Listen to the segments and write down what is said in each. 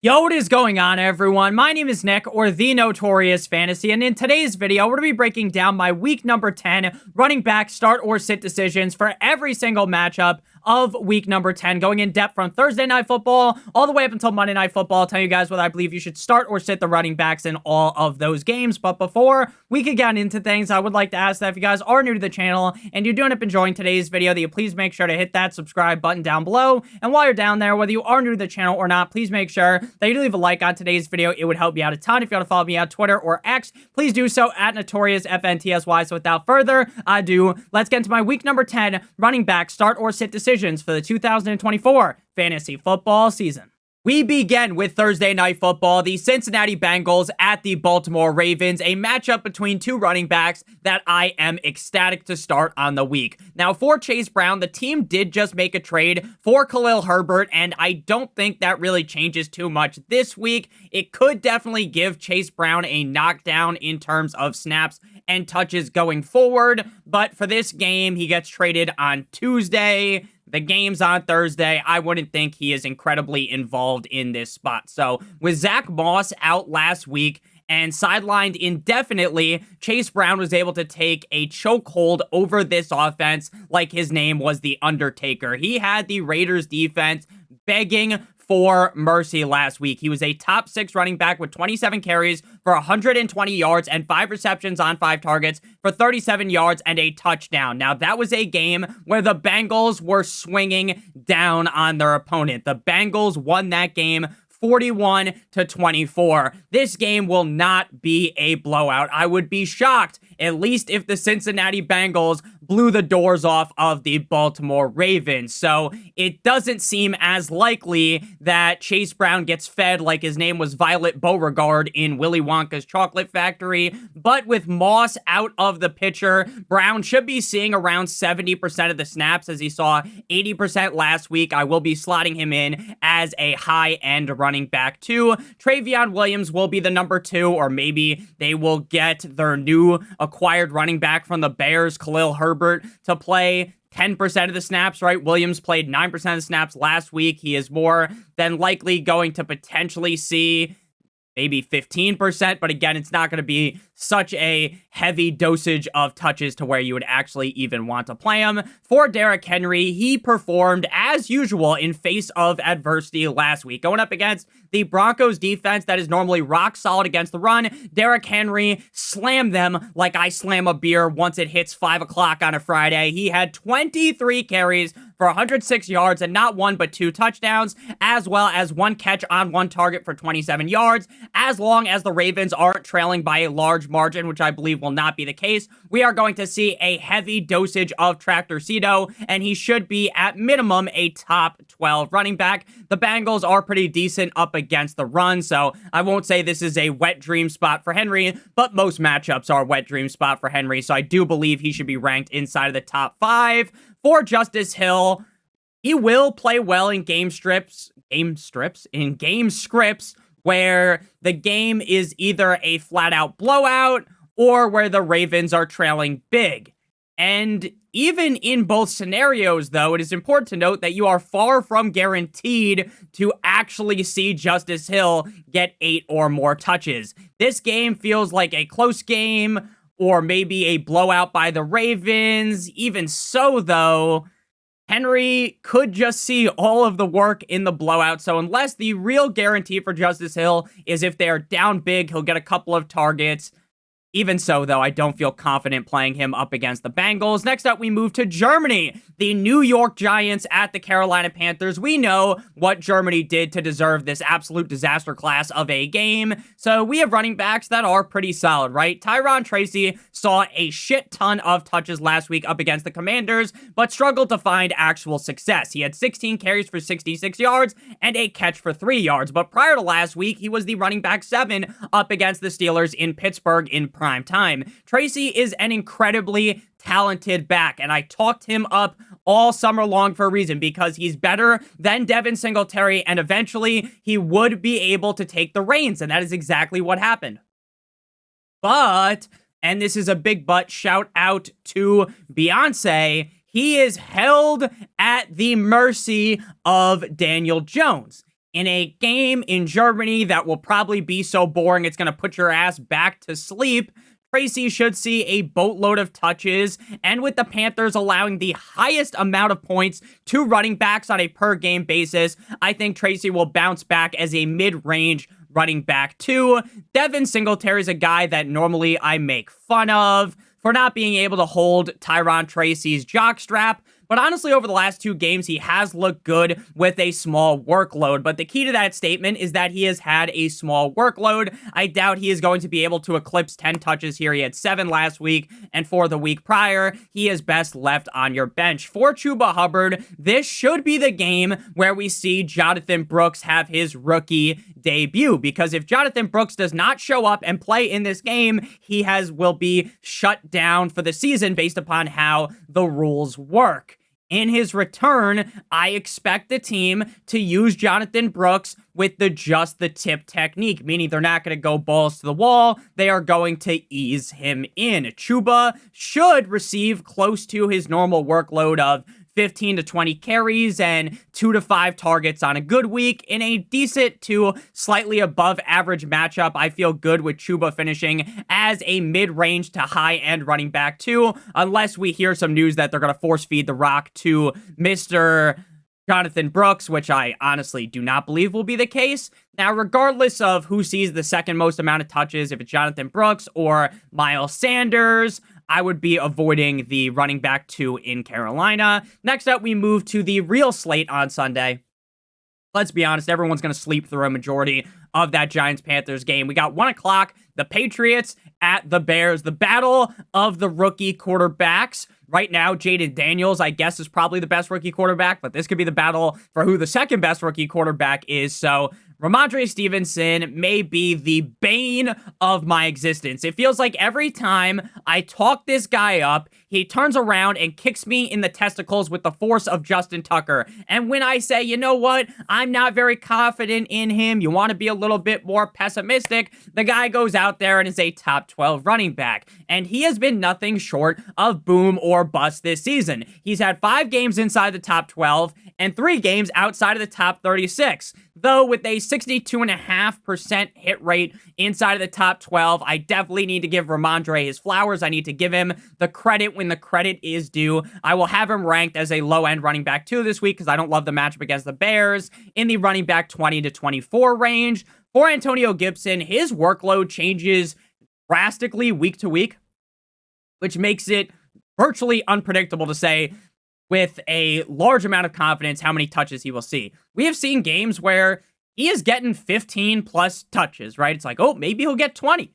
Yo, what is going on, everyone? My name is Nick, or the Notorious Fantasy, and in today's video, we're going to be breaking down my week number 10 running back start or sit decisions for every single matchup of week number 10, going in depth from Thursday Night Football all the way up until Monday Night Football. I'll tell you guys whether I believe you should start or sit the running backs in all of those games. But before we can get into things, I would like to ask that if you guys are new to the channel and you do end up enjoying today's video, that you please make sure to hit that subscribe button down below. And while you're down there, whether you are new to the channel or not, please make sure that you leave a like on today's video. It would help me out a ton. If you want to follow me on Twitter or X, please do so at NotoriousFantasy. So without further ado, let's get into my week number 10 running back start or sit decisions for the 2024 fantasy football season. We begin with Thursday Night Football, the Cincinnati Bengals at the Baltimore Ravens, a matchup between two running backs that I am ecstatic to start on the week. Now, for Chase Brown, the team did just make a trade for Khalil Herbert, and I don't think that really changes too much this week. It could definitely give Chase Brown a knockdown in terms of snaps and touches going forward, but for this game, he gets traded on Tuesday. The game's on Thursday. I wouldn't think he is incredibly involved in this spot. So with Zach Moss out last week and sidelined indefinitely, Chase Brown was able to take a chokehold over this offense like his name was the Undertaker. He had the Raiders defense begging for mercy last week. He was a top 6 running back with 27 carries for 120 yards and 5 receptions on 5 targets for 37 yards and a touchdown. Now, that was a game where the Bengals were swinging down on their opponent. The Bengals won that game 41-24. This game will not be a blowout. I would be shocked, at least if the Cincinnati Bengals blew the doors off of the Baltimore Ravens. So it doesn't seem as likely that Chase Brown gets fed like his name was Violet Beauregard in Willy Wonka's Chocolate Factory. But with Moss out of the picture, Brown should be seeing around 70% of the snaps, as he saw 80% last week. I will be slotting him in as a high-end running back too. Travion Williams will be the number 2, or maybe they will get their new acquired running back from the Bears, Khalil Herbert, to play 10% of the snaps, right? Williams played 9% of the snaps last week. He is more than likely going to potentially see maybe 15%, but again, it's not going to be such a heavy dosage of touches to where you would actually even want to play him. For Derrick Henry, he performed as usual in face of adversity last week. Going up against the Broncos defense that is normally rock solid against the run, Derrick Henry slammed them like I slam a beer once it hits 5 o'clock on a Friday. He had 23 carries for 106 yards and not 1 but 2 touchdowns, as well as 1 catch on 1 target for 27 yards. As long as the Ravens aren't trailing by a large margin, which I believe will not be the case, we are going to see a heavy dosage of Tractor Cedo, and he should be at minimum a top 12 running back. The Bengals are pretty decent up against the run, so I won't say this is a wet dream spot for Henry, but most matchups are a wet dream spot for Henry, so I do believe he should be ranked inside of the top 5. For Justice Hill, he will play well in game scripts, where the game is either a flat-out blowout or where the Ravens are trailing big. And even in both scenarios, though, it is important to note that you are far from guaranteed to actually see Justice Hill get 8 or more touches. This game feels like a close game, or maybe a blowout by the Ravens. Even so, though, Henry could just see all of the work in the blowout. So unless the real guarantee for Justice Hill is if they are down big, he'll get a couple of targets. Even so, though, I don't feel confident playing him up against the Bengals. Next up, we move to Germany. The New York Giants at the Carolina Panthers. We know what Germany did to deserve this absolute disaster class of a game. So we have running backs that are pretty solid, right? Tyron Tracy saw a shit ton of touches last week up against the Commanders, but struggled to find actual success. He had 16 carries for 66 yards and a catch for 3 yards. But prior to last week, he was the running back 7 up against the Steelers in Pittsburgh in prime time. Tracy is an incredibly talented back, and I talked him up all summer long for a reason, because he's better than Devin Singletary, and eventually he would be able to take the reins, and that is exactly what happened. But, and this is a big but, shout out to Beyonce, he is held at the mercy of Daniel Jones. in a game in Germany that will probably be so boring it's going to put your ass back to sleep. Tracy should see a boatload of touches, and with the Panthers allowing the highest amount of points to running backs on a per-game basis, I think Tracy will bounce back as a mid-range running back too. Devin Singletary is a guy that normally I make fun of for not being able to hold Tyron Tracy's jockstrap, but honestly, over the last 2 games, he has looked good with a small workload. But the key to that statement is that he has had a small workload. I doubt he is going to be able to eclipse 10 touches here. He had 7 last week, and for the week prior, he is best left on your bench. For Chuba Hubbard, this should be the game where we see Jonathan Brooks have his rookie debut, because if Jonathan Brooks does not show up and play in this game, he will be shut down for the season based upon how the rules work. In his return, I expect the team to use Jonathan Brooks with just the tip technique, meaning they're not going to go balls to the wall. They are going to ease him in. Chuba should receive close to his normal workload of 15 to 20 carries and 2 to 5 targets on a good week. In a decent to slightly above average matchup, I feel good with Chuba finishing as a mid-range to high-end running back too, unless we hear some news that they're going to force feed the rock to Mr. Jonathan Brooks, which I honestly do not believe will be the case. Now, regardless of who sees the second most amount of touches, if it's Jonathan Brooks or Miles Sanders, I would be avoiding the running back 2 in Carolina. Next up, we move to the real slate on Sunday. Let's be honest, everyone's going to sleep through a majority of that Giants-Panthers game. We got 1 o'clock, the Patriots at the Bears, the battle of the rookie quarterbacks. Right now, Jaden Daniels, I guess, is probably the best rookie quarterback, but this could be the battle for who the second best rookie quarterback is. So Ramondre Stevenson may be the bane of my existence. It feels like every time I talk this guy up, he turns around and kicks me in the testicles with the force of Justin Tucker. And when I say, you know what, I'm not very confident in him, you want to be a little bit more pessimistic, the guy goes out there and is a top 12 running back. And he has been nothing short of boom or bust this season. He's had 5 games inside the top 12 and 3 games outside of the top 36. Though with a 62.5% hit rate inside of the top 12, I definitely need to give Ramondre his flowers. I need to give him the credit when the credit is due. I will have him ranked as a low-end running back 2 this week because I don't love the matchup against the Bears in the running back 20 to 24 range. For Antonio Gibson, his workload changes drastically week to week, which makes it virtually unpredictable to say with a large amount of confidence how many touches he will see. We have seen games where he is getting 15 plus touches, right? It's like, oh, maybe he'll get 20.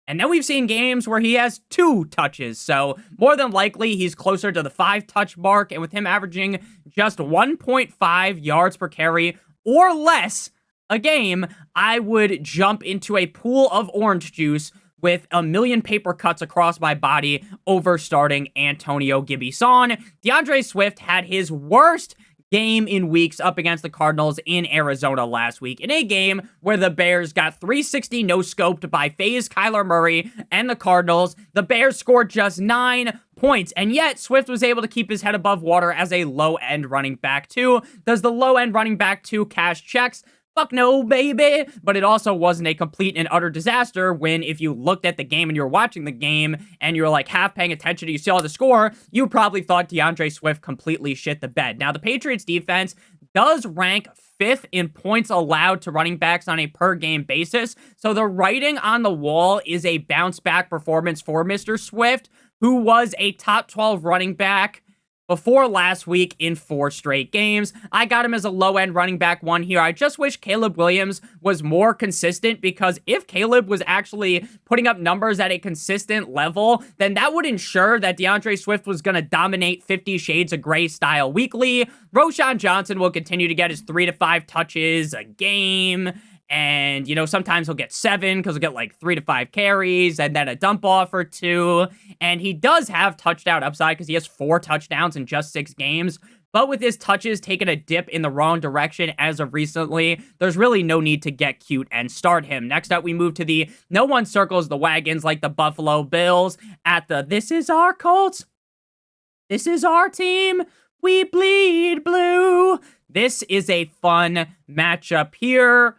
And then we've seen games where he has 2 touches. So more than likely, he's closer to the 5-touch mark. And with him averaging just 1.5 yards per carry or less a game, I would jump into a pool of orange juice with a million paper cuts across my body over starting Antonio Gibson. DeAndre Swift had his worst game in weeks up against the Cardinals in Arizona last week, in a game where the Bears got 360 no-scoped by FaZe Kyler Murray and the Cardinals. The Bears scored just 9 points, and yet Swift was able to keep his head above water as a low-end running back too. Does the low-end running back too cash checks? Fuck no, baby. But it also wasn't a complete and utter disaster when, if you looked at the game and you were watching the game and you were like half paying attention and you saw the score, you probably thought DeAndre Swift completely shit the bed. Now, the Patriots defense does rank 5th in points allowed to running backs on a per game basis. So the writing on the wall is a bounce back performance for Mr. Swift, who was a top 12 running back before last week in 4 straight games. I got him as a low-end running back 1 here. I just wish Caleb Williams was more consistent, because if Caleb was actually putting up numbers at a consistent level, then that would ensure that DeAndre Swift was going to dominate 50 Shades of Grey style weekly. Roshan Johnson will continue to get his 3 to 5 touches a game. And, you know, sometimes he'll get 7 because he'll get like 3 to 5 carries and then a dump off or 2. And he does have touchdown upside because he has 4 touchdowns in just 6 games. But with his touches taking a dip in the wrong direction as of recently, there's really no need to get cute and start him. Next up, we move to the no one circles the wagons like the Buffalo Bills at the this is our Colts. This is our team. We bleed blue. this is a fun matchup here,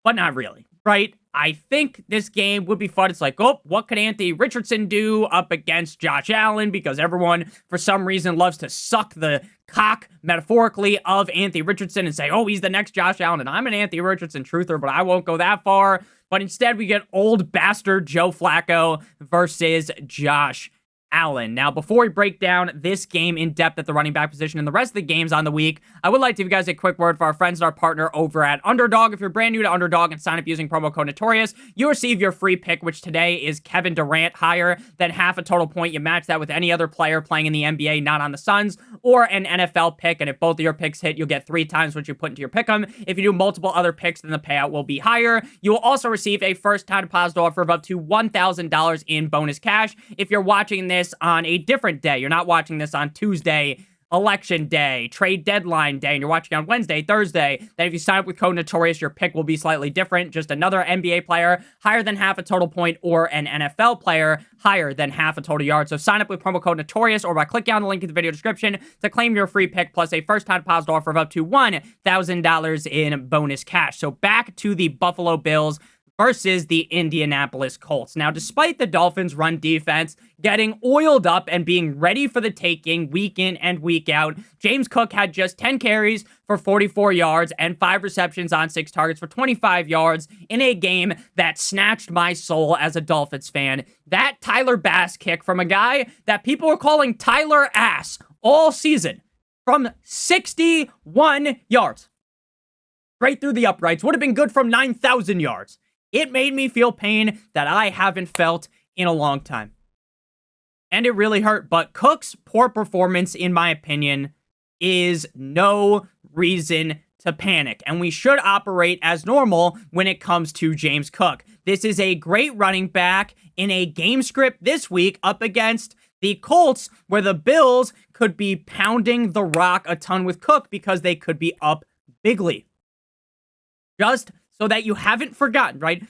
but not really, right? I think this game would be fun. It's like, oh, what could Anthony Richardson do up against Josh Allen? Because everyone, for some reason, loves to suck the cock, metaphorically, of Anthony Richardson and say, oh, he's the next Josh Allen. And I'm an Anthony Richardson truther, but I won't go that far. But instead, we get old bastard Joe Flacco versus Josh Allen. Now, before we break down this game in depth at the running back position and the rest of the games on the week, I would like to give you guys a quick word for our friends and our partner over at Underdog. If you're brand new to Underdog and sign up using promo code Notorious, you receive your free pick, which today is Kevin Durant higher than half a total point. You match that with any other player playing in the NBA, not on the Suns, or an NFL pick, and if both of your picks hit, you'll get 3 times what you put into your pick'em. If you do multiple other picks, then the payout will be higher. You will also receive a first-time deposit offer of up to $1,000 in bonus cash. If you're watching this on a different day, you're not watching this on Tuesday, election day, trade deadline day, and you're watching on Wednesday, Thursday, then if you sign up with code Notorious, your pick will be slightly different. Just another NBA player higher than half a total point, or an NFL player higher than half a total yard. So sign up with promo code Notorious or by clicking on the link in the video description to claim your free pick plus a first-time deposit offer of up to $1,000 in bonus cash. So back to the Buffalo Bills versus the Indianapolis Colts. Now, despite the Dolphins' run defense getting oiled up and being ready for the taking week in and week out, James Cook had just 10 carries for 44 yards and 5 receptions on 6 targets for 25 yards in a game that snatched my soul as a Dolphins fan. That Tyler Bass kick from a guy that people were calling Tyler Ass all season from 61 yards straight through the uprights would have been good from 9,000 yards. It made me feel pain that I haven't felt in a long time. And it really hurt, but Cook's poor performance, in my opinion, is no reason to panic. And we should operate as normal when it comes to James Cook. This is a great running back in a game script this week up against the Colts, where the Bills could be pounding the rock a ton with Cook because they could be up bigly. Just so that you haven't forgotten, right?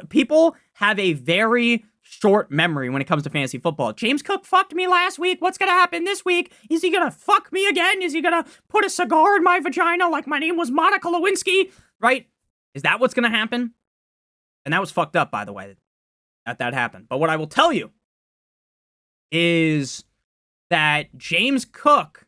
People have a very short memory when it comes to fantasy football. James Cook fucked me last week. What's going to happen this week? Is he going to fuck me again? Is he going to put a cigar in my vagina like my name was Monica Lewinsky? Right? Is that what's going to happen? And that was fucked up, by the way, that happened. But what I will tell you is that James Cook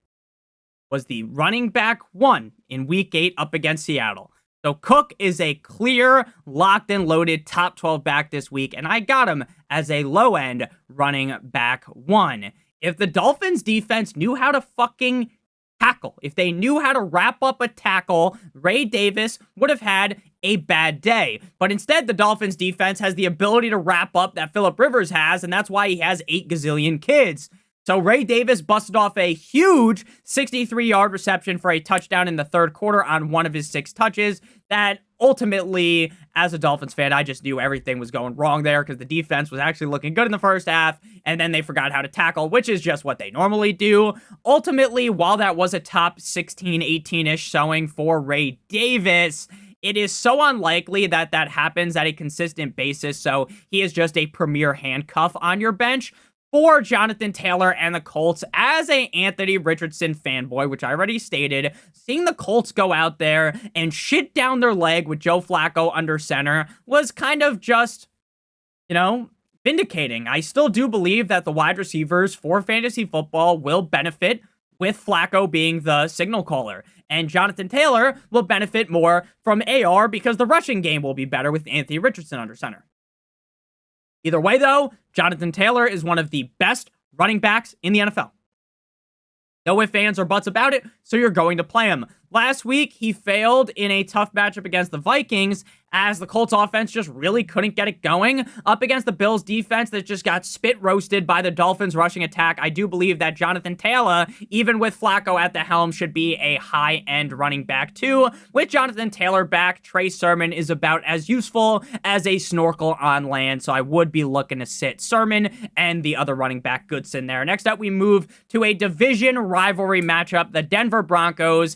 was the running back 1 in week 8 up against Seattle. So Cook is a clear, locked and loaded top 12 back this week, and I got him as a low-end running back 1. If the Dolphins defense knew how to fucking tackle, if they knew how to wrap up a tackle, Ray Davis would have had a bad day. But instead, the Dolphins defense has the ability to wrap up that Phillip Rivers has, and that's why he has 8 gazillion kids. So Ray Davis busted off a huge 63-yard reception for a touchdown in the third quarter on one of his 6 touches that ultimately, as a Dolphins fan, I just knew everything was going wrong there because the defense was actually looking good in the first half, and then they forgot how to tackle, which is just what they normally do. Ultimately, while that was a top 16, 18-ish showing for Ray Davis, it is so unlikely that that happens at a consistent basis, so he is just a premier handcuff on your bench. For Jonathan Taylor and the Colts, as a Anthony Richardson fanboy, which I already stated, seeing the Colts go out there and shit down their leg with Joe Flacco under center was kind of just, vindicating. I still do believe that the wide receivers for fantasy football will benefit with Flacco being the signal caller. And Jonathan Taylor will benefit more from AR because the rushing game will be better with Anthony Richardson under center. Either way, though, Jonathan Taylor is one of the best running backs in the NFL. No ifs, ands, or buts about it, so you're going to play him. Last week, he failed in a tough matchup against the Vikings as the Colts offense just really couldn't get it going. Up against the Bills defense that just got spit roasted by the Dolphins rushing attack, I do believe that Jonathan Taylor, even with Flacco at the helm, should be a high-end running back too. With Jonathan Taylor back, Trey Sermon is about as useful as a snorkel on land, so I would be looking to sit Sermon and the other running back Goodson there. Next up, we move to a division rivalry matchup, the Denver Broncos,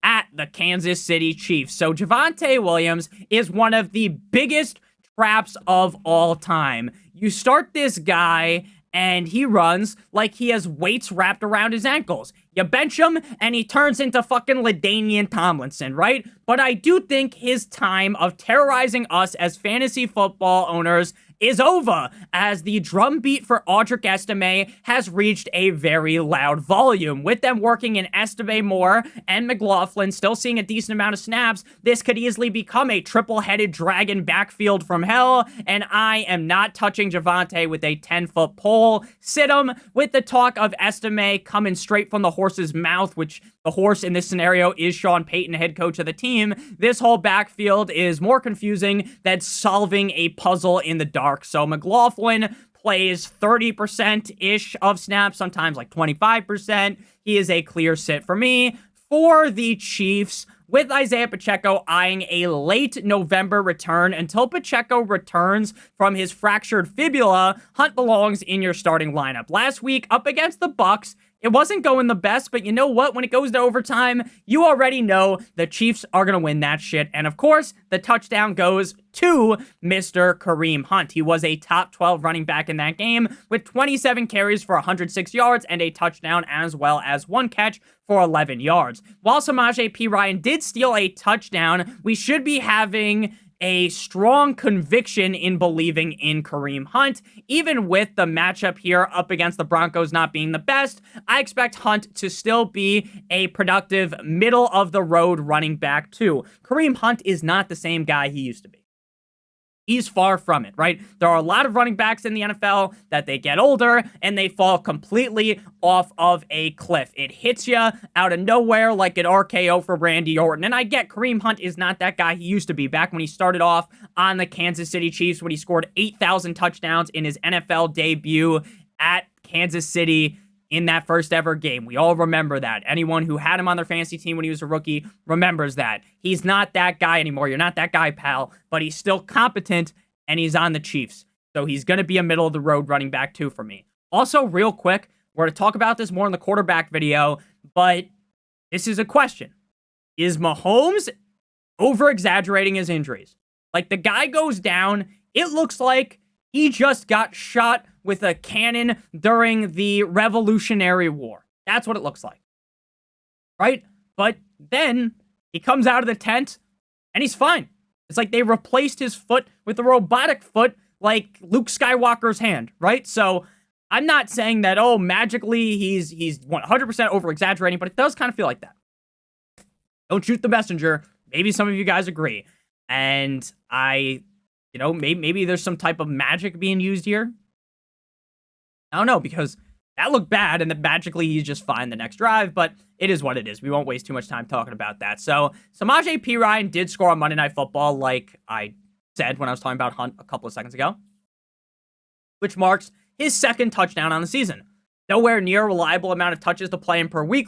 at the Kansas City Chiefs. So Javonte Williams is one of the biggest traps of all time. You start this guy and he runs like he has weights wrapped around his ankles. You bench him, and he turns into fucking LaDainian Tomlinson, right? But I do think his time of terrorizing us as fantasy football owners is over, as the drumbeat for Audric Estime has reached a very loud volume. With them working in Estime more and McLaughlin still seeing a decent amount of snaps, this could easily become a triple-headed dragon backfield from hell, and I am not touching Javonte with a 10-foot pole. Sit him with the talk of Estime coming straight from the horse's mouth, which the horse in this scenario is Sean Payton, head coach of the team. This whole backfield is more confusing than solving a puzzle in the dark. So McLaughlin plays 30%-ish of snaps, sometimes like 25%. He is a clear sit for me. For the Chiefs, with Isaiah Pacheco eyeing a late November return, until Pacheco returns from his fractured fibula, Hunt belongs in your starting lineup. Last week, up against the Bucs, it wasn't going the best, but you know what? When it goes to overtime, you already know the Chiefs are going to win that shit. And of course, the touchdown goes to Mr. Kareem Hunt. He was a top 12 running back in that game with 27 carries for 106 yards and a touchdown, as well as one catch for 11 yards. While Samaje Perine did steal a touchdown, we should be having a strong conviction in believing in Kareem Hunt. Even with the matchup here up against the Broncos not being the best, I expect Hunt to still be a productive middle-of-the-road running back too. Kareem Hunt is not the same guy he used to be. He's far from it, right? There are a lot of running backs in the NFL that they get older and they fall completely off of a cliff. It hits you out of nowhere like an RKO for Randy Orton. And I get Kareem Hunt is not that guy he used to be back when he started off on the Kansas City Chiefs, when he scored 8,000 touchdowns in his NFL debut at Kansas City in that first ever game. We all remember that. Anyone who had him on their fantasy team when he was a rookie remembers that. He's not that guy anymore. You're not that guy, pal, but he's still competent, and he's on the Chiefs. So he's going to be a middle-of-the-road running back, too, for me. Also, real quick, we're going to talk about this more in the quarterback video, but this is a question. Is Mahomes over-exaggerating his injuries? Like, the guy goes down, it looks like he just got shot with a cannon during the Revolutionary War. That's what it looks like. Right? But then he comes out of the tent and he's fine. It's like they replaced his foot with a robotic foot like Luke Skywalker's hand, right? So I'm not saying that, oh, magically he's 100% over-exaggerating, but it does kind of feel like that. Don't shoot the messenger. Maybe some of you guys agree. And maybe there's some type of magic being used here. I don't know, because that looked bad, and then magically he's just fine the next drive, but it is what it is. We won't waste too much time talking about that. So, Samaje Perine did score on Monday Night Football, like I said when I was talking about Hunt a couple of seconds ago, which marks his second touchdown on the season. Nowhere near a reliable amount of touches to play in per week,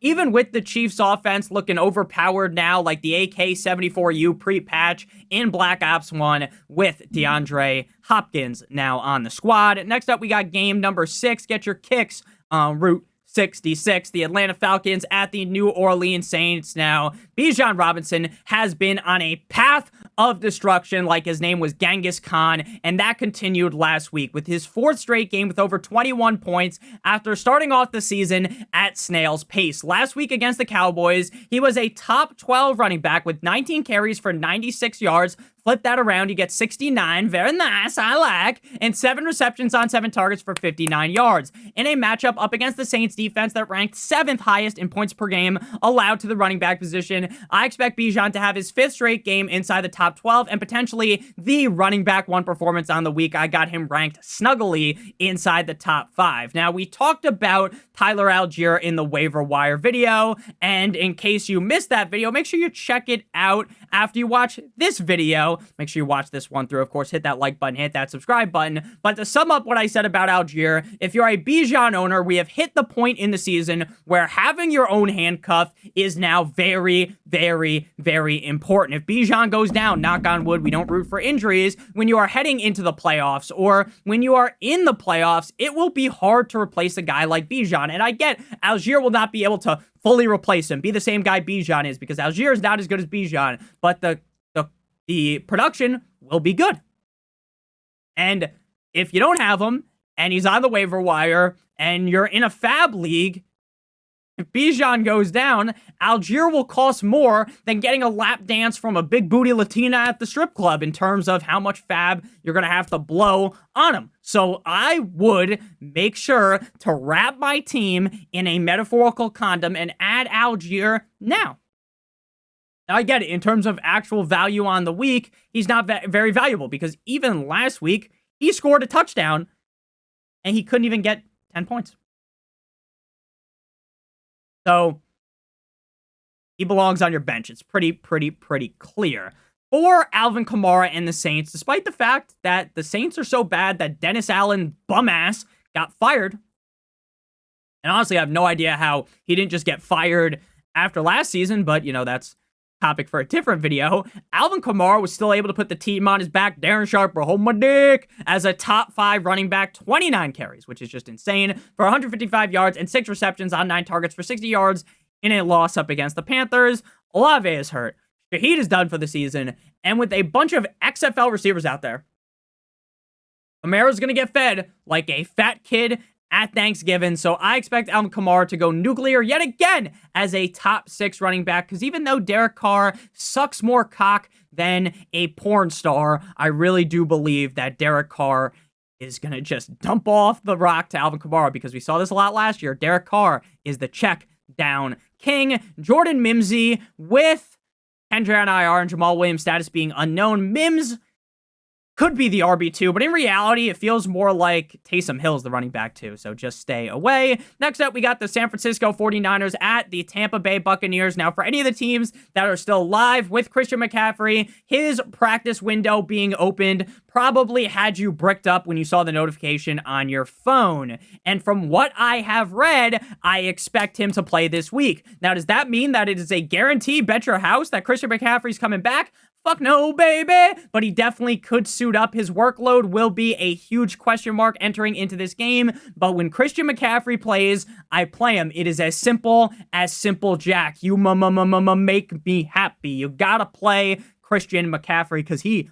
even with the Chiefs offense looking overpowered now, like the AK-74U pre-patch in Black Ops 1 with DeAndre Hopkins now on the squad. Next up, we got game number 6. Get your kicks on Route 66. The Atlanta Falcons at the New Orleans Saints. Now, Bijan Robinson has been on a path of destruction like his name was Genghis Khan, and that continued last week with his 4th straight game with over 21 points after starting off the season at snail's pace. Last week against the Cowboys, he was a top 12 running back with 19 carries for 96 yards. Flip that around, you get 69, very nice, I like, and 7 receptions on 7 targets for 59 yards. In a matchup up against the Saints defense that ranked 7th highest in points per game allowed to the running back position, I expect Bijan to have his 5th straight game inside the top 12 and potentially the running back 1 performance on the week. I got him ranked snuggly inside the top 5. Now, we talked about Tyler Algier in the waiver wire video, and in case you missed that video, make sure you check it out after you watch this video. Make sure you watch this one through. Of course, hit that like button, hit that subscribe button. But to sum up what I said about Algier, if you're a Bijan owner, we have hit the point in the season where having your own handcuff is now very, very, very important. If Bijan goes down, knock on wood, we don't root for injuries, when you are heading into the playoffs or when you are in the playoffs, it will be hard to replace a guy like Bijan. And I get Algier will not be able to fully replace him, be the same guy Bijan is, because Algier is not as good as Bijan, but the production will be good. And if you don't have him and he's on the waiver wire and you're in a fab league, if Bijan goes down, Algier will cost more than getting a lap dance from a big booty Latina at the strip club in terms of how much fab you're going to have to blow on him. So I would make sure to wrap my team in a metaphorical condom and add Algier now. Now, I get it. In terms of actual value on the week, he's not very valuable because even last week, he scored a touchdown and he couldn't even get 10 points. So he belongs on your bench. It's pretty clear. For Alvin Kamara and the Saints, despite the fact that the Saints are so bad that Dennis Allen, bum ass, got fired. And honestly, I have no idea how he didn't just get fired after last season, but, that's topic for a different video. Alvin Kamara was still able to put the team on his back. Darren Sharp, bro, hold my dick, as a top 5 running back, 29 carries, which is just insane, for 155 yards and 6 receptions on 9 targets for 60 yards in a loss up against the Panthers. Olave is hurt. Shaheed is done for the season. And with a bunch of XFL receivers out there, Kamara's going to get fed like a fat kid at Thanksgiving, so I expect Alvin Kamara to go nuclear yet again as a top 6 running back, because even though Derek Carr sucks more cock than a porn star, I really do believe that Derek Carr is going to just dump off the rock to Alvin Kamara, because we saw this a lot last year. Derek Carr is the check down king. Jordan Mimsy with Kendra on IR and Jamal Williams' status being unknown. Mims could be the RB2, but in reality, it feels more like Taysom Hill's the running back too, so just stay away. Next up, we got the San Francisco 49ers at the Tampa Bay Buccaneers. Now, for any of the teams that are still live with Christian McCaffrey, his practice window being opened probably had you bricked up when you saw the notification on your phone. And from what I have read, I expect him to play this week. Now, does that mean that it is a guarantee, bet your house, that Christian McCaffrey's coming back? Fuck no, baby. But he definitely could suit up. His workload will be a huge question mark entering into this game. But when Christian McCaffrey plays, I play him. It is as simple Jack. You make me happy. You gotta play Christian McCaffrey because he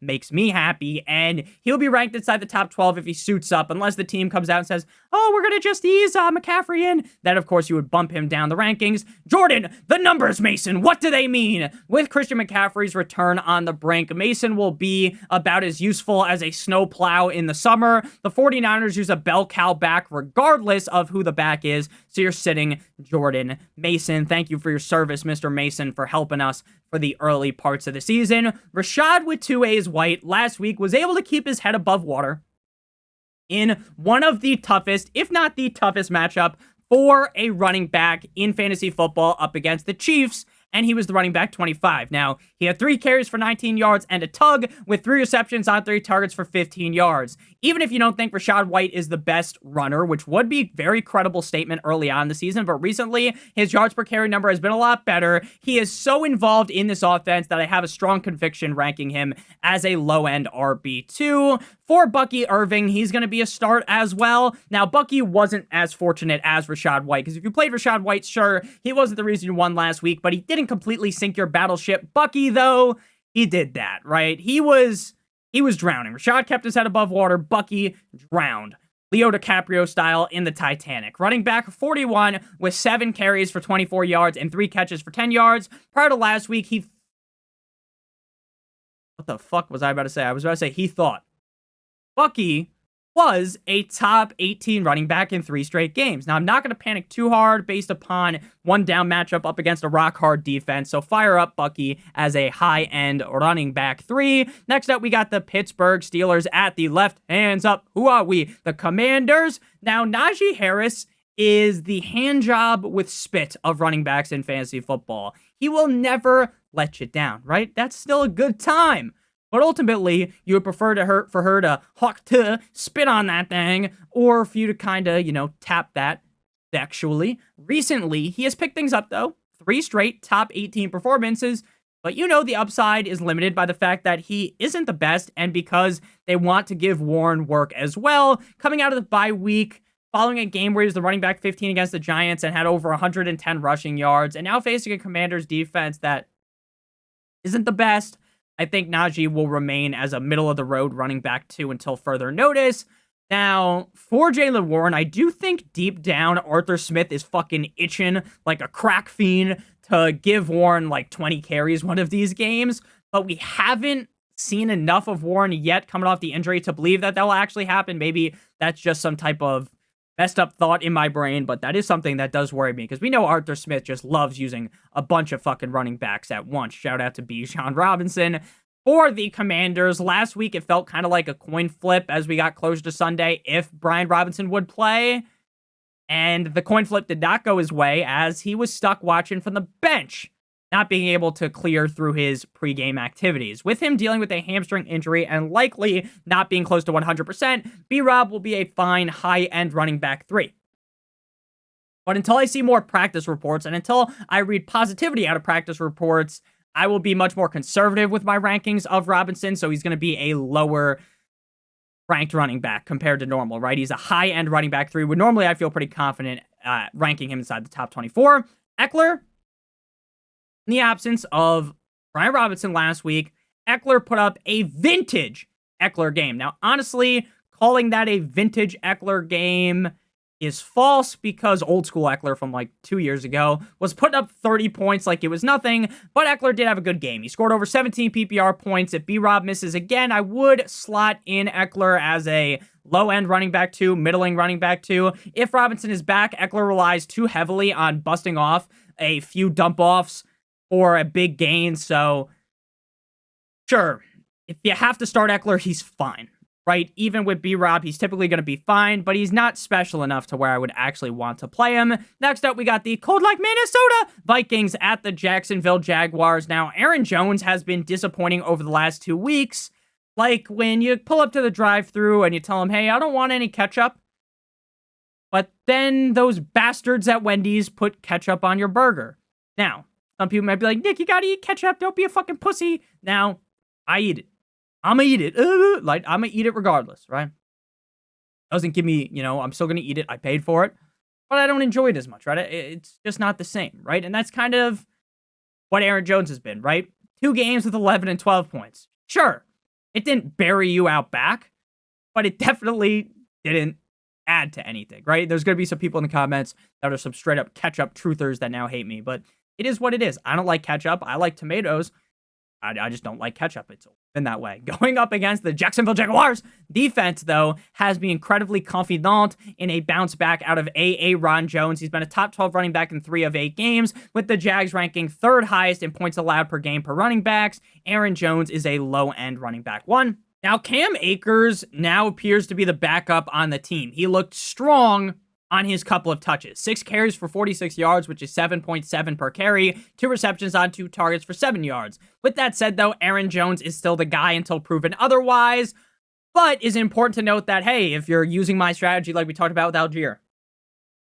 makes me happy, and he'll be ranked inside the top 12 if he suits up, unless the team comes out and says, oh, we're gonna just ease McCaffrey in. Then, of course, you would bump him down the rankings. Jordan, the numbers, Mason, what do they mean? With Christian McCaffrey's return on the brink, Mason will be about as useful as a snowplow in the summer. The 49ers use a bell cow back regardless of who the back is, so you're sitting Jordan Mason. Thank you for your service, Mr. Mason, for helping us for the early parts of the season. Rashad with 2 A's White last week was able to keep his head above water in one of the toughest, if not the toughest matchup for a running back in fantasy football up against the Chiefs, and he was the running back 25. Now, he had 3 carries for 19 yards and a tug with 3 receptions on 3 targets for 15 yards. Even if you don't think Rashad White is the best runner, which would be a very credible statement early on in the season, but recently his yards per carry number has been a lot better. He is so involved in this offense that I have a strong conviction ranking him as a low-end RB2. For Bucky Irving, he's going to be a start as well. Now, Bucky wasn't as fortunate as Rashad White, because if you played Rashad White, sure, he wasn't the reason you won last week, but he didn't completely sink your battleship. Bucky, though, he did that, right? He was drowning. Rashad kept his head above water. Bucky drowned. Leo DiCaprio style in the Titanic. Running back 41 with 7 carries for 24 yards and 3 catches for 10 yards. Prior to last week, what the fuck was I about to say? I was about to say he thought Bucky was a top 18 running back in 3 straight games. Now, I'm not going to panic too hard based upon one down matchup up against a rock-hard defense, so fire up Bucky as a high-end running back 3. Next up, we got the Pittsburgh Steelers at the left. Hands up. Who are we? The Commanders. Now, Najee Harris is the hand job with spit of running backs in fantasy football. He will never let you down, right? That's still a good time. But ultimately, you would prefer for her to hawk to spit on that thing, or for you to kind of, tap that sexually. Recently, he has picked things up, though. 3 straight top 18 performances. But the upside is limited by the fact that he isn't the best, and because they want to give Warren work as well. Coming out of the bye week, following a game where he was the running back 15 against the Giants and had over 110 rushing yards, and now facing a Commanders defense that isn't the best. I think Najee will remain as a middle-of-the-road running back 2 until further notice. Now, for Jaylen Warren, I do think deep down Arthur Smith is fucking itching like a crack fiend to give Warren like 20 carries one of these games, but we haven't seen enough of Warren yet coming off the injury to believe that will actually happen. Maybe that's just some type of messed up thought in my brain, but that is something that does worry me because we know Arthur Smith just loves using a bunch of fucking running backs at once. Shout out to Bijan Robinson. For the Commanders, last week it felt kind of like a coin flip as we got closer to Sunday if Brian Robinson would play. And the coin flip did not go his way as he was stuck watching from the bench, not being able to clear through his pregame activities. With him dealing with a hamstring injury and likely not being close to 100%, B-Rob will be a fine high-end running back 3. But until I see more practice reports and until I read positivity out of practice reports, I will be much more conservative with my rankings of Robinson, so he's going to be a lower ranked running back compared to normal, right? He's a high-end running back 3, where normally I feel pretty confident ranking him inside the top 24. Eckler, in the absence of Brian Robinson last week, Eckler put up a vintage Eckler game. Now, honestly, calling that a vintage Eckler game is false because old school Eckler from like 2 years ago was putting up 30 points like it was nothing, but Eckler did have a good game. He scored over 17 PPR points. If B-Rob misses again, I would slot in Eckler as a low-end running back 2, middling running back 2. If Robinson is back, Eckler relies too heavily on busting off a few dump-offs for a big gain, so sure, if you have to start Eckler, he's fine, right? Even with B-Rob, he's typically going to be fine, but he's not special enough to where I would actually want to play him. Next up, we got the cold like Minnesota Vikings at the Jacksonville Jaguars. Now, Aaron Jones has been disappointing over the last 2 weeks. Like when you pull up to the drive-thru and you tell him, hey, I don't want any ketchup. But then those bastards at Wendy's put ketchup on your burger. Now, some people might be like, Nick, you gotta eat ketchup. Don't be a fucking pussy. Now, I eat it. I'm gonna eat it. I'm gonna eat it regardless, right? Doesn't give me, I'm still gonna eat it. I paid for it. But I don't enjoy it as much, right? It's just not the same, right? And that's kind of what Aaron Jones has been, right? 2 games with 11 and 12 points. Sure, it didn't bury you out back, but it definitely didn't add to anything, right? There's gonna be some people in the comments that are some straight up ketchup truthers that now hate me, but it is what it is. I don't like ketchup. I like tomatoes. I just don't like ketchup. It's been that way. Going up against the Jacksonville Jaguars defense, though, has me incredibly confident in a bounce back out of Ron Jones. He's been a top 12 running back in 3 of 8 games, with the Jags ranking 3rd highest in points allowed per game per running backs. Aaron Jones is a low-end running back 1. Now, Cam Akers now appears to be the backup on the team. He looked strong on his couple of touches. 6 carries for 46 yards, which is 7.7 per carry. 2 receptions on 2 targets for 7 yards. With that said, though, Aaron Jones is still the guy until proven otherwise. But it's important to note that, hey, if you're using my strategy like we talked about with Algier,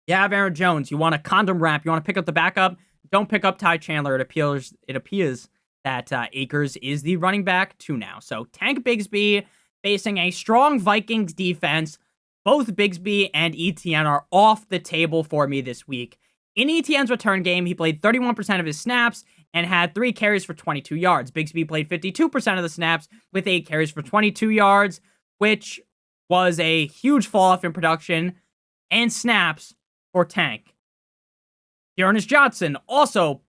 you have Aaron Jones, you want a condom wrap, you want to pick up the backup, don't pick up Ty Chandler. It appears that Akers is the running back 2 now. So Tank Bigsby facing a strong Vikings defense. Both Bigsby and Etienne are off the table for me this week. In Etienne's return game, he played 31% of his snaps and had 3 carries for 22 yards. Bigsby played 52% of the snaps with 8 carries for 22 yards, which was a huge fall off in production and snaps for Tank. Dearness Johnson also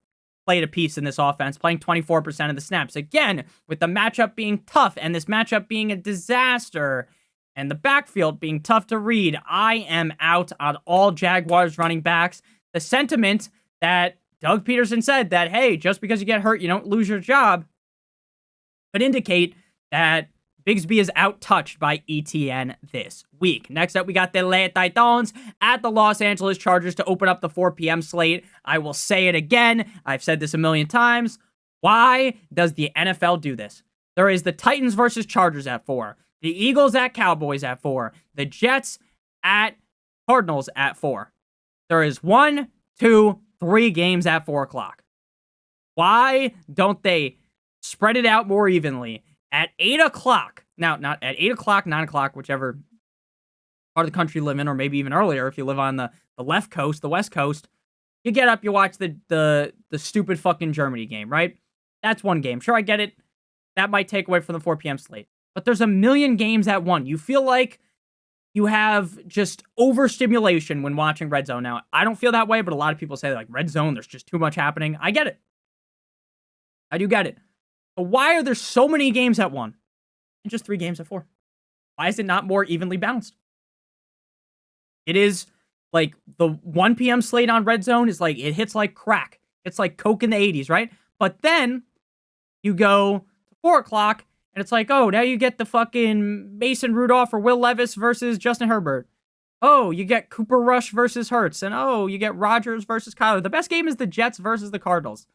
played a piece in this offense, playing 24% of the snaps. Again, with the matchup being tough and this matchup being a disaster, and the backfield being tough to read, I am out on all Jaguars running backs. The sentiment that Doug Peterson said that, hey, just because you get hurt, you don't lose your job, could indicate that Bigsby is out-touched by Etienne this week. Next up, we got the Les Titans at the Los Angeles Chargers to open up the 4 p.m. slate. I will say it again. I've said this a million times. Why does the NFL do this? There is the Titans versus Chargers at 4. The Eagles at Cowboys at 4. The Jets at Cardinals at 4. There is 1, 2, 3 games at 4 o'clock. Why don't they spread it out more evenly? At 8 o'clock, now not at 8 o'clock, 9 o'clock, whichever part of the country you live in, or maybe even earlier if you live on the left coast, the west coast, you get up, you watch the stupid fucking Germany game, right? That's one game. Sure, I get it. that might take away from the 4 p.m. slate. But there's a million games at 1. You feel like you have just overstimulation when watching Red Zone. Now, I don't feel that way, but a lot of people say, like, Red Zone, there's just too much happening. I get it. I do get it. But why are there so many games at 1 and just 3 games at 4? Why is it not more evenly balanced? It is like the 1 p.m. slate on Red Zone is like, it hits like crack. It's like Coke in the 80s, right? But then you go to 4 o'clock and it's like, oh, now you get the fucking Mason Rudolph or Will Levis versus Justin Herbert. Oh, you get Cooper Rush versus Hurts. And oh, you get Rodgers versus Kyler. The best game is the Jets versus the Cardinals.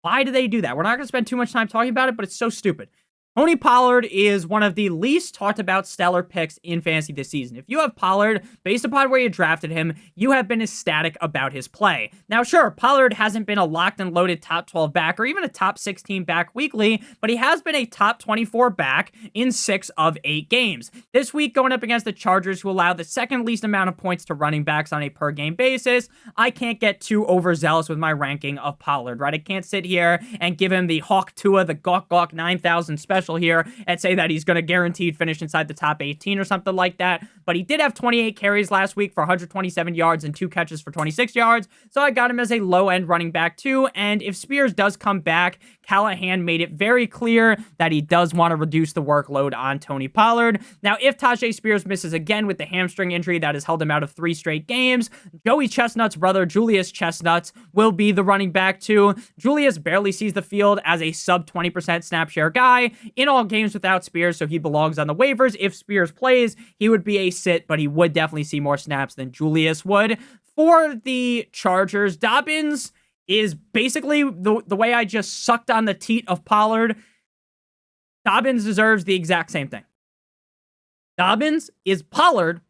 Why do they do that? We're not going to spend too much time talking about it, but it's so stupid. Tony Pollard is one of the least talked about stellar picks in fantasy this season. If you have Pollard, based upon where you drafted him, you have been ecstatic about his play. Now, sure, Pollard hasn't been a locked and loaded top 12 back or even a top 16 back weekly, but he has been a top 24 back in 6 of 8 games. This week, going up against the Chargers, who allow the second least amount of points to running backs on a per game basis, I can't get too overzealous with my ranking of Pollard, right? I can't sit here and give him the Hawk Tua, the Gawk Gawk 9000 special here and say that he's going to guaranteed finish inside the top 18 or something like that. But he did have 28 carries last week for 127 yards and 2 catches for 26 yards. So I got him as a low-end running back too. And if Spears does come back, Callahan made it very clear that he does want to reduce the workload on Tony Pollard. Now, if Tajay Spears misses again with the hamstring injury that has held him out of 3 straight games, Joey Chestnut's brother, Julius Chestnut, will be the running back too. Julius barely sees the field as a sub 20% snap share guy in all games without Spears, so he belongs on the waivers. If Spears plays, he would be a sit, but he would definitely see more snaps than Julius would. For the Chargers, Dobbins is basically the way I just sucked on the teat of Pollard. Dobbins deserves the exact same thing. Dobbins is Pollard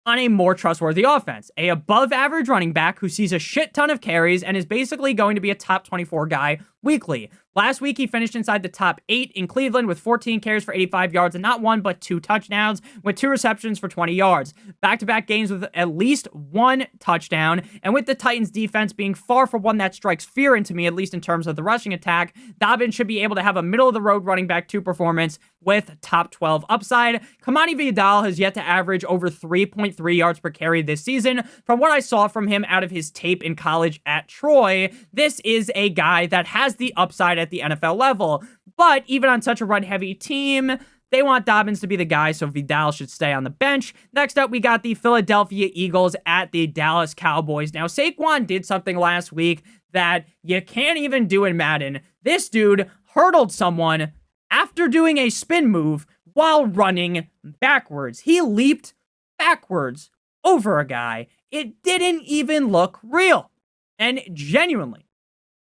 on a more trustworthy offense. A above average running back who sees a shit ton of carries and is basically going to be a top 24 guy weekly. Last week, he finished inside the top 8 in Cleveland with 14 carries for 85 yards and not 1 but 2 touchdowns with 2 receptions for 20 yards. Back-to-back games with at least 1 touchdown, and with the Titans defense being far from one that strikes fear into me, at least in terms of the rushing attack, Dobbins should be able to have a middle-of-the-road running back 2 performance with top 12 upside. Kamani Vidal has yet to average over 3.3 yards per carry this season. From what I saw from him out of his tape in college at Troy, this is a guy that has the upside at the NFL level. But even on such a run-heavy team, they want Dobbins to be the guy, so Vidal should stay on the bench. Next up, we got the Philadelphia Eagles at the Dallas Cowboys. Now, Saquon did something last week that you can't even do in Madden. This dude hurdled someone after doing a spin move while running backwards. He leaped backwards over a guy. It didn't even look real. And genuinely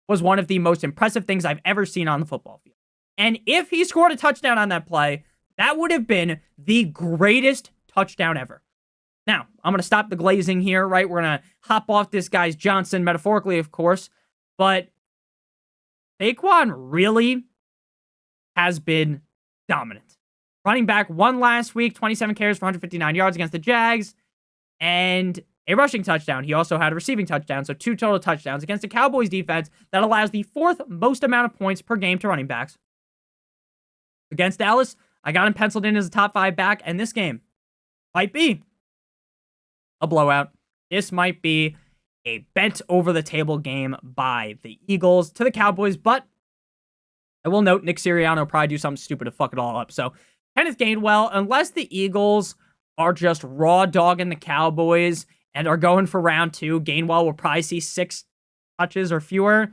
was one of the most impressive things I've ever seen on the football field. And if he scored a touchdown on that play, that would have been the greatest touchdown ever. Now, I'm going to stop the glazing here, right? We're going to hop off this guy's Johnson, metaphorically, of course. But Saquon really has been dominant. Running back 1 last week, 27 carries for 159 yards against the Jags, and a rushing touchdown. He also had a receiving touchdown, so 2 total touchdowns against the Cowboys defense that allows the 4th most amount of points per game to running backs. Against Dallas, I got him penciled in as a top 5 back, and this game might be a blowout. This might be a bent-over-the-table game by the Eagles to the Cowboys, but I will note Nick Sirianni will probably do something stupid to fuck it all up. So, Kenneth Gainwell, unless the Eagles are just raw dogging the Cowboys and are going for round 2, Gainwell will probably see 6 touches or fewer.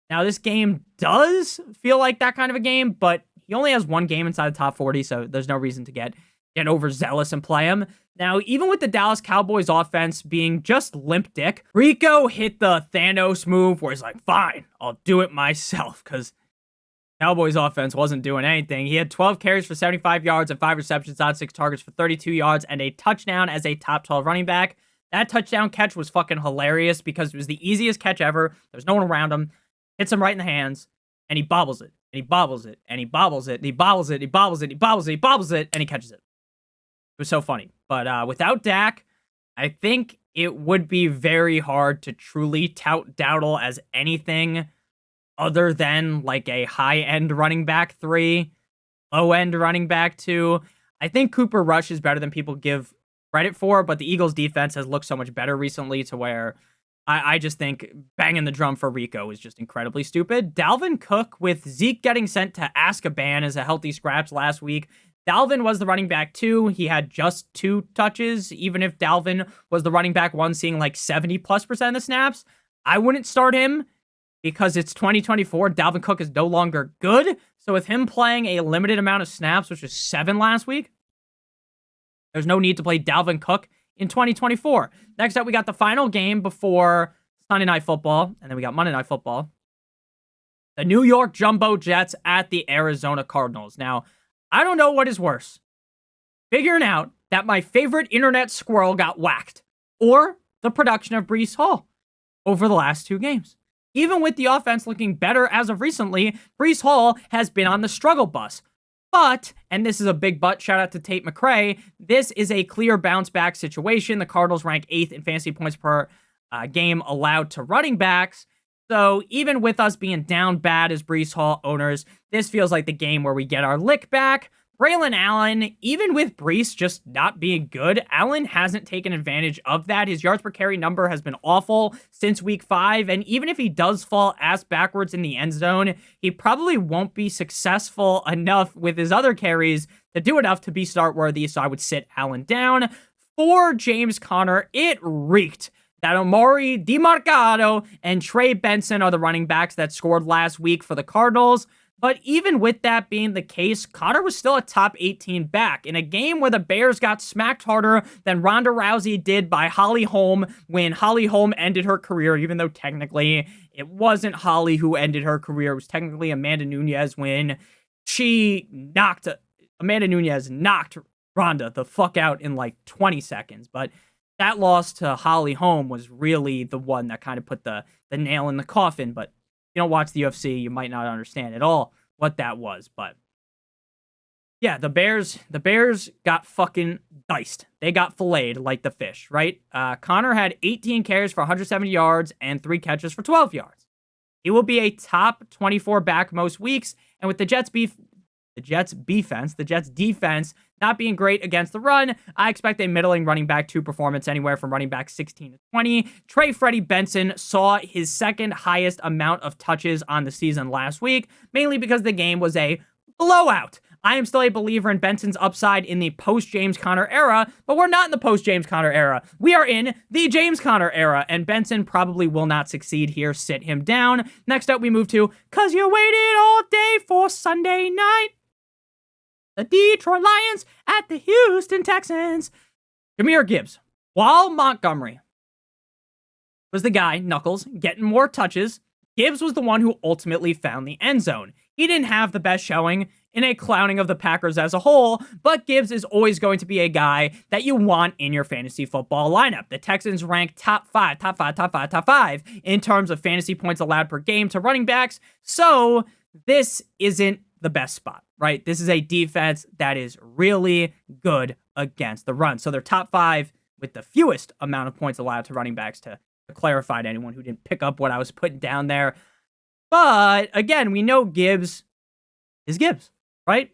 Now, this game does feel like that kind of a game, but he only has 1 game inside the top 40, so there's no reason to get overzealous and play him. Now, even with the Dallas Cowboys offense being just limp dick, Rico hit the Thanos move where he's like, fine, I'll do it myself, because Cowboys offense wasn't doing anything. He had 12 carries for 75 yards and 5 receptions on 6 targets for 32 yards and a touchdown as a top 12 running back. That touchdown catch was fucking hilarious because it was the easiest catch ever. There's no one around him. Hits him right in the hands, and he bobbles it, and he bobbles it, and he bobbles it, and he bobbles it, he bobbles it, he bobbles it, he bobbles it, and he catches it. It was so funny. But without Dak, I think it would be very hard to truly tout Dowdle as anything other than like a high-end running back 3, low-end running back 2. I think Cooper Rush is better than people give credit for, but the Eagles' defense has looked so much better recently to where I just think banging the drum for Rico is just incredibly stupid. Dalvin Cook, with Zeke getting sent to Azkaban as a healthy scratch last week, Dalvin was the running back 2. He had just 2 touches. Even if Dalvin was the running back 1, seeing like 70+% of the snaps, I wouldn't start him because it's 2024. Dalvin Cook is no longer good. So with him playing a limited amount of snaps, which is 7 last week, there's no need to play Dalvin Cook in 2024. Next up, we got the final game before Sunday Night Football, and then we got Monday Night Football. The New York Jumbo Jets at the Arizona Cardinals. Now, I don't know what is worse, figuring out that my favorite internet squirrel got whacked, or the production of Breece Hall over the last 2 games. Even with the offense looking better as of recently, Breece Hall has been on the struggle bus. But, and this is a big but, shout out to Tate McRae, this is a clear bounce back situation. The Cardinals rank 8th in fantasy points per game allowed to running backs. So even with us being down bad as Breece Hall owners, this feels like the game where we get our lick back. Braylon Allen, even with Breece just not being good, Allen hasn't taken advantage of that. His yards per carry number has been awful since week 5, and even if he does fall ass backwards in the end zone, he probably won't be successful enough with his other carries to do enough to be start worthy, so I would sit Allen down. For James Conner, it reeked that Omari DeMarcado and Trey Benson are the running backs that scored last week for the Cardinals. But even with that being the case, Conner was still a top 18 back in a game where the Bears got smacked harder than Ronda Rousey did by Holly Holm when Holly Holm ended her career, even though technically it wasn't Holly who ended her career. It was technically Amanda Nunes when Amanda Nunes knocked Ronda the fuck out in like 20 seconds. But that loss to Holly Holm was really the one that kind of put the nail in the coffin. But you don't watch the UFC, you might not understand at all what that was. But yeah, the Bears got fucking diced. They got filleted like the fish, right? Conner had 18 carries for 170 yards and 3 catches for 12 yards. He will be a top 24 back most weeks, and with the Jets defense not being great against the run, I expect a middling running back 2 performance anywhere from running back 16 to 20. Trey Freddie Benson saw his second highest amount of touches on the season last week, mainly because the game was a blowout. I am still a believer in Benson's upside in the post-James Conner era, but we're not in the post-James Conner era. We are in the James Conner era, and Benson probably will not succeed here. Sit him down. Next up, we move to, 'cause you waited all day for Sunday night, the Detroit Lions at the Houston Texans. Jahmyr Gibbs, while Montgomery was the guy, Knuckles, getting more touches, Gibbs was the one who ultimately found the end zone. He didn't have the best showing in a clowning of the Packers as a whole, but Gibbs is always going to be a guy that you want in your fantasy football lineup. The Texans rank top five in terms of fantasy points allowed per game to running backs, so this isn't the best spot, right? This is a defense that is really good against the run. So they're top 5 with the fewest amount of points allowed to running backs, to clarify to anyone who didn't pick up what I was putting down there. But again, we know Gibbs is Gibbs, right?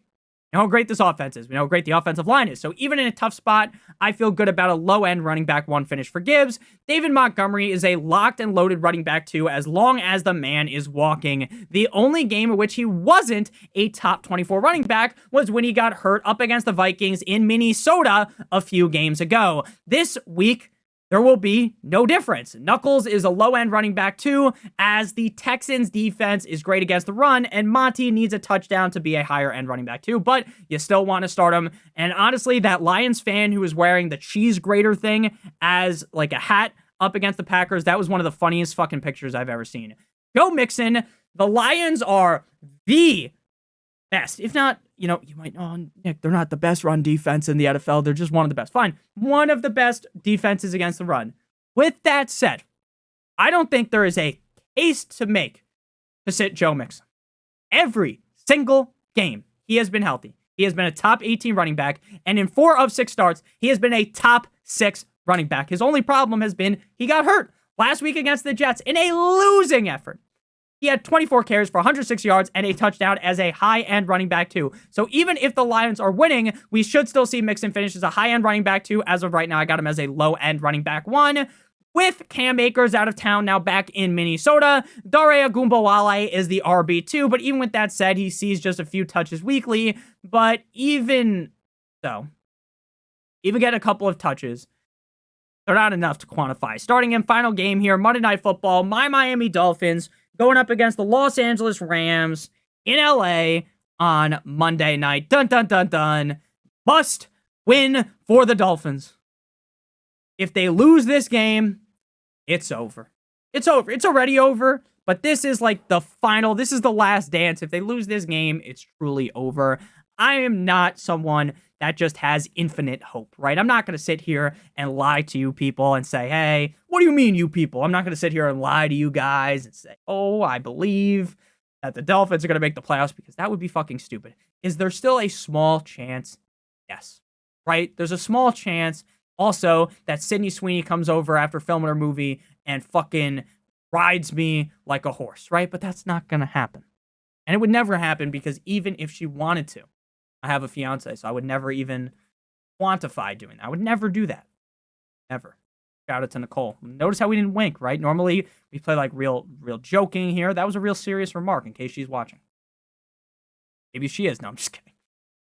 We know how great this offense is. We know how great the offensive line is. So even in a tough spot, I feel good about a low-end running back 1 finish for Gibbs. David Montgomery is a locked and loaded running back 2 as long as the man is walking. The only game in which he wasn't a top 24 running back was when he got hurt up against the Vikings in Minnesota a few games ago. This week, there will be no difference. Knuckles is a low-end running back 2, as the Texans' defense is great against the run, and Monty needs a touchdown to be a higher-end running back 2, but you still want to start him. And honestly, that Lions fan who was wearing the cheese grater thing as like a hat up against the Packers, that was one of the funniest fucking pictures I've ever seen. Joe Mixon, the Lions are the best, if not, you might know, Nick, they're not the best run defense in the NFL. They're just one of the best. Fine. One of the best defenses against the run. With that said, I don't think there is a case to make to sit Joe Mixon. Every single game, he has been healthy. He has been a top 18 running back, and in 4 of 6 starts, he has been a top 6 running back. His only problem has been he got hurt last week against the Jets in a losing effort. He had 24 carries for 106 yards and a touchdown as a high-end running back too. So even if the Lions are winning, we should still see Mixon finish as a high-end running back too. As of right now, I got him as a low-end running back 1. With Cam Akers out of town now back in Minnesota, Dare Ogunbowale is the RB2. But even with that said, he sees just a few touches weekly. But even so, even getting a couple of touches, they're not enough to quantify. Starting in final game here, Monday Night Football, my Miami Dolphins going up against the Los Angeles Rams in LA on Monday night. Dun, dun, dun, dun. Must win for the Dolphins. If they lose this game, it's over. It's over. It's already over, but this is like the final. This is the last dance. If they lose this game, it's truly over. I am not someone that just has infinite hope, right? I'm not going to sit here and lie to you people and say, hey, what do you mean, you people? I'm not going to sit here and lie to you guys and say, oh, I believe that the Dolphins are going to make the playoffs, because that would be fucking stupid. Is there still a small chance? Yes, right? There's a small chance also that Sydney Sweeney comes over after filming her movie and fucking rides me like a horse, right? But that's not going to happen. And it would never happen, because even if she wanted to, I have a fiance, so I would never even quantify doing that. I would never do that. Never. Shout out to Nicole. Notice how we didn't wink, right? Normally, we play like real joking here. That was a real serious remark in case she's watching. Maybe she is. No, I'm just kidding.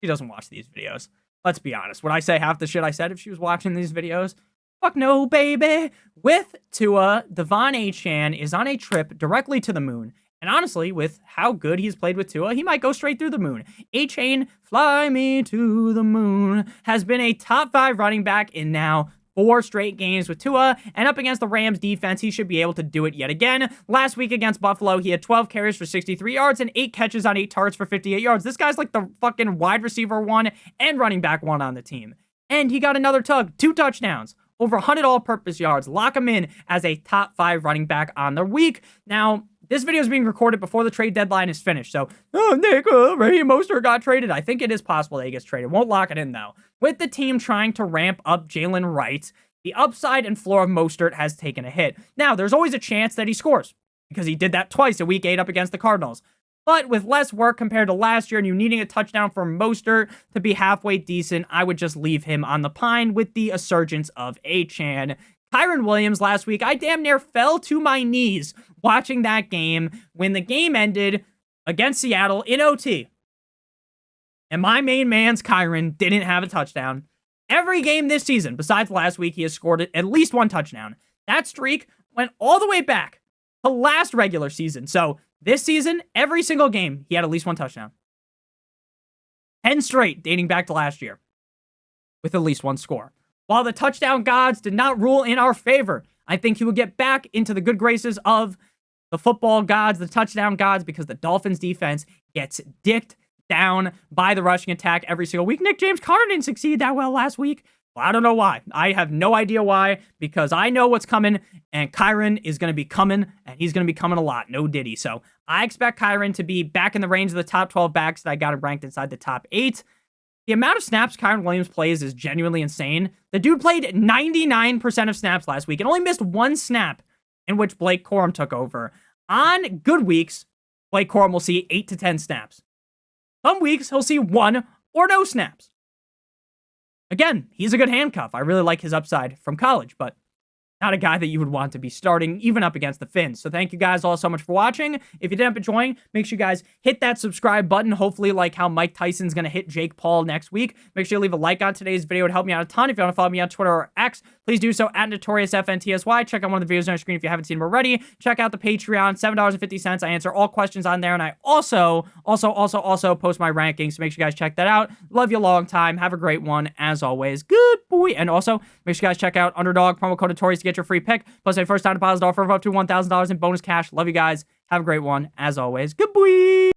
She doesn't watch these videos. Let's be honest. Would I say half the shit I said if she was watching these videos? Fuck no, baby. With Tua, Devon Achane is on a trip directly to the moon. And honestly, with how good he's played with Tua, he might go straight through the moon. Achane, fly me to the moon, has been a top 5 running back in now 4 straight games with Tua, and up against the Rams defense, he should be able to do it yet again. Last week against Buffalo, he had 12 carries for 63 yards and 8 catches on 8 targets for 58 yards. This guy's like the fucking wide receiver 1 and running back 1 on the team. And he got another 2 touchdowns, over 100 all-purpose yards. Lock him in as a top 5 running back on the week. Now, this video is being recorded before the trade deadline is finished, so, Nick, Raheem Mostert got traded. I think it is possible that he gets traded. Won't lock it in, though. With the team trying to ramp up Jalen Wright, the upside and floor of Mostert has taken a hit. Now, there's always a chance that he scores, because he did that twice in Week 8 up against the Cardinals. But with less work compared to last year and you needing a touchdown from Mostert to be halfway decent, I would just leave him on the pine with the resurgence of Achane. Kyren Williams last week, I damn near fell to my knees watching that game when the game ended against Seattle in OT. And my main man's Kyren didn't have a touchdown. Every game this season, besides last week, he has scored at least 1 touchdown. That streak went all the way back to last regular season. So this season, every single game, he had at least 1 touchdown. 10 straight dating back to last year with at least 1 score. While the touchdown gods did not rule in our favor, I think he will get back into the good graces of the football gods, the touchdown gods, because the Dolphins defense gets dicked down by the rushing attack every single week. Nick James Conner didn't succeed that well last week. Well, I don't know why. I have no idea why, because I know what's coming, and Kyren is going to be coming, and he's going to be coming a lot. No diddy. So I expect Kyren to be back in the range of the top 12 backs that I got him ranked inside the top 8. The amount of snaps Kyren Williams plays is genuinely insane. The dude played 99% of snaps last week and only missed 1 snap in which Blake Corum took over. On good weeks, Blake Corum will see 8 to 10 snaps. Some weeks, he'll see 1 or no snaps. Again, he's a good handcuff. I really like his upside from college, but not a guy that you would want to be starting even up against the Finns. So thank you guys all so much for watching. If you did end up enjoying, make sure you guys hit that subscribe button. Hopefully like how Mike Tyson's going to hit Jake Paul next week. Make sure you leave a like on today's video. It would help me out a ton. If you want to follow me on Twitter or X, please do so at NotoriousFantasy. Check out one of the videos on your screen if you haven't seen them already. Check out the Patreon, $7.50. I answer all questions on there, and I also post my rankings, so make sure you guys check that out. Love you a long time. Have a great one, as always. Good boy. And also, make sure you guys check out Underdog, promo code Notorious to get your free pick, plus a first-time deposit offer of up to $1,000 in bonus cash. Love you guys. Have a great one, as always. Good boy.